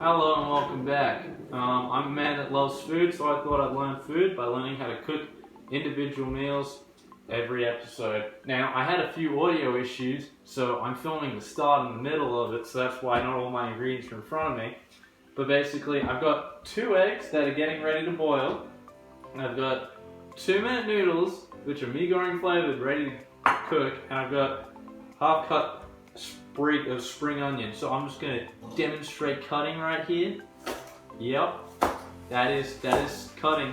Hello and welcome back. I'm a man that loves food, so I thought I'd learn food by learning how to cook individual meals every episode. Now, I had a few audio issues, so I'm filming the start and the middle of it, so that's why not all my ingredients are in front of me. But basically, I've got 2 eggs that are getting ready to boil, and I've got 2-minute noodles, which are Mi Goreng flavored, ready to cook, and I've got half-cut sprig of spring onion. So I'm just going to demonstrate cutting right here. Yep, that is cutting.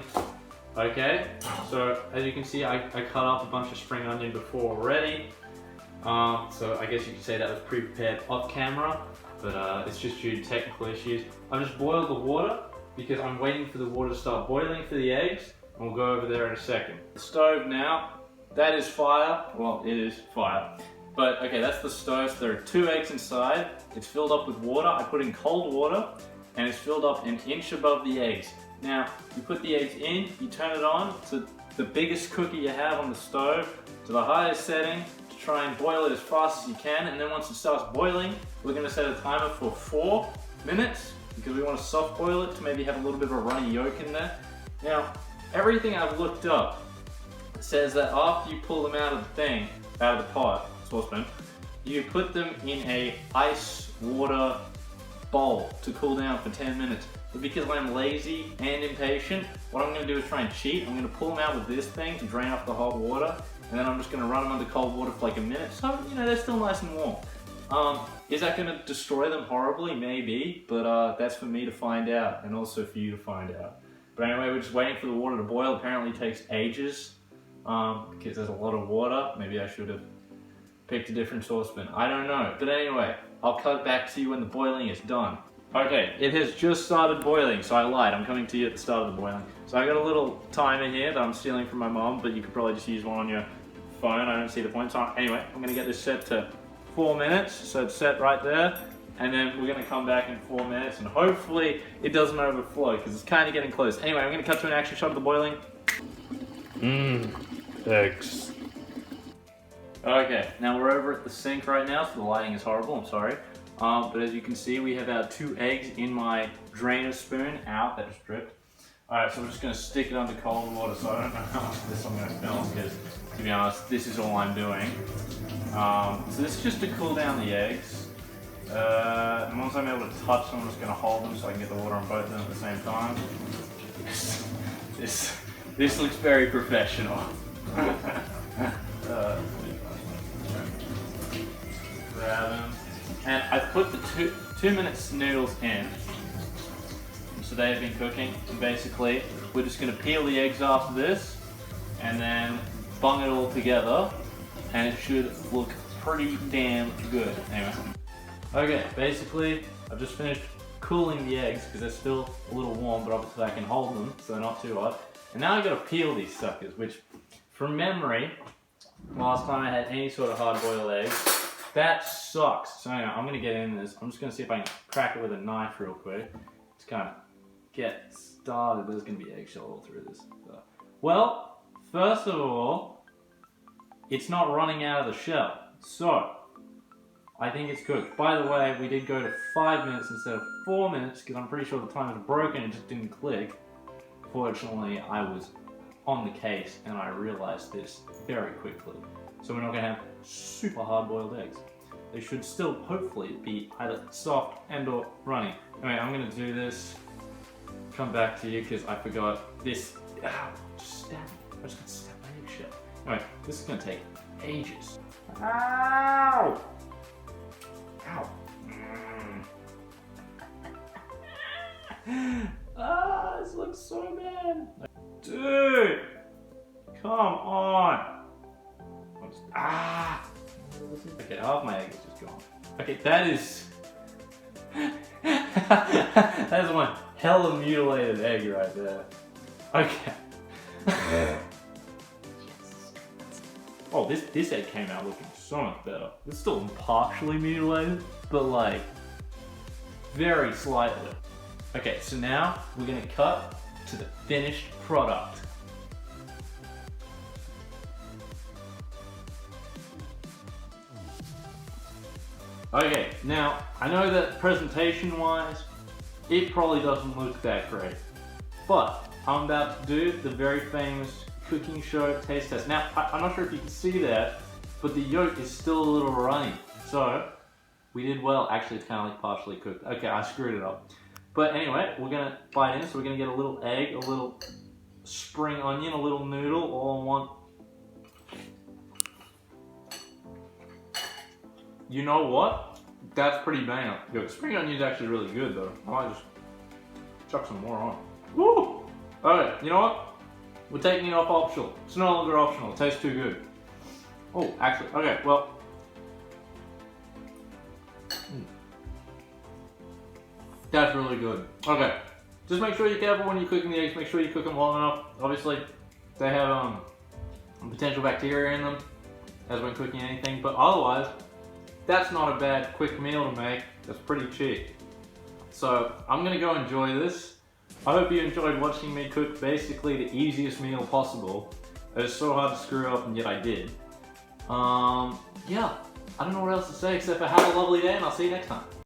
Okay, so as you can see, I cut up a bunch of spring onion before already. So I guess you could say that was pre-prepared off camera, but it's just due to technical issues. I've just boiled the water because I'm waiting for the water to start boiling for the eggs, and we'll go over there in a second. The stove now, that is fire. Well, it is fire. But okay, that's the stove. So there are 2 eggs inside. It's filled up with water. I put in cold water, and it's filled up an inch above the eggs. Now, you put the eggs in, you turn it on to the biggest cooker you have on the stove, to the highest setting, to try and boil it as fast as you can. And then once it starts boiling, we're gonna set a timer for 4 minutes, because we wanna soft boil it to maybe have a little bit of a runny yolk in there. Now, everything I've looked up says that after you pull them out of the pot, saucepan, you put them in a ice water bowl to cool down for 10 minutes. But because I'm lazy and impatient, what I'm going to do is try and cheat. I'm going to pull them out with this thing to drain off the hot water, and then I'm just going to run them under cold water for like a minute. So, you know, they're still nice and warm. Is that going to destroy them horribly? Maybe, but that's for me to find out, and also for you to find out. But anyway, we're just waiting for the water to boil. Apparently it takes ages, because there's a lot of water. Maybe I should have picked a different saucepan. I don't know. But anyway, I'll cut back to you when the boiling is done. Okay, it has just started boiling, so I lied. I'm coming to you at the start of the boiling. So I got a little timer here that I'm stealing from my mom, but you could probably just use one on your phone. I don't see the point. So anyway, I'm gonna get this set to 4 minutes. So it's set right there. And then we're gonna come back in 4 minutes, and hopefully it doesn't overflow, because it's kind of getting close. Anyway, I'm gonna cut to an action shot of the boiling. Eggs. Okay, now we're over at the sink right now, so the lighting is horrible, I'm sorry. But as you can see, we have our 2 eggs in my drainer spoon. Ow, that just dripped. Alright, so we're just going to stick it under cold water, so I don't know how much of this I'm going to film, because to be honest, this is all I'm doing. So this is just to cool down the eggs. And once I'm able to touch them, I'm just going to hold them so I can get the water on both of them at the same time. This looks very professional. Grab them. And I put the 2 minutes noodles in. So they have been cooking. And basically, we're just going to peel the eggs after this, and then bung it all together, and it should look pretty damn good. Anyway. Okay, basically, I've just finished cooling the eggs because they're still a little warm, but obviously I can hold them so they're not too hot. And now I've got to peel these suckers, which, from memory, last time I had any sort of hard-boiled eggs, that sucks. So anyway, I'm going to get in this. I'm just going to see if I can crack it with a knife real quick to kind of get started. There's going to be eggshell all through this. So, well, first of all, it's not running out of the shell. So, I think it's cooked. By the way, we did go to 5 minutes instead of 4 minutes because I'm pretty sure the timer was broken. It just didn't click. Fortunately, I was on the case and I realized this very quickly. So we're not going to have super hard-boiled eggs. They should still hopefully be either soft and or runny. Anyway, I'm going to do this, come back to you because I forgot this. Just stab it. I just got to stab my eggshell. Anyway, this is going to take ages. Ow! Ow. This looks so bad. Dude! Come on! Okay, half my egg is just gone. Okay, that is that is one hella mutilated egg right there. Okay. Oh, this egg came out looking so much better. It's still partially mutilated, but like very slightly. Okay, so now we're gonna cut to the finished product. Okay, now I know that presentation-wise, it probably doesn't look that great. But I'm about to do the very famous cooking show taste test. Now, I'm not sure if you can see that, but the yolk is still a little runny. So, we did well. Actually, it's kind of like partially cooked. Okay, I screwed it up. But anyway, we're gonna bite in. So we're gonna get a little egg, a little spring onion, a little noodle, all in one. You know what? That's pretty bang. Yo, spring onion is actually really good though. I might just chuck some more on. Woo! Alright, you know what? We're taking it off optional. It's no longer optional. It tastes too good. Oh, actually, okay, well. That's really good. Okay, just make sure you're careful when you're cooking the eggs. Make sure you cook them long enough. Obviously, they have potential bacteria in them, as when cooking anything. But otherwise, that's not a bad quick meal to make. That's pretty cheap. So I'm gonna go enjoy this. I hope you enjoyed watching me cook basically the easiest meal possible. It was so hard to screw up, and yet I did. Yeah, I don't know what else to say except for have a lovely day, and I'll see you next time.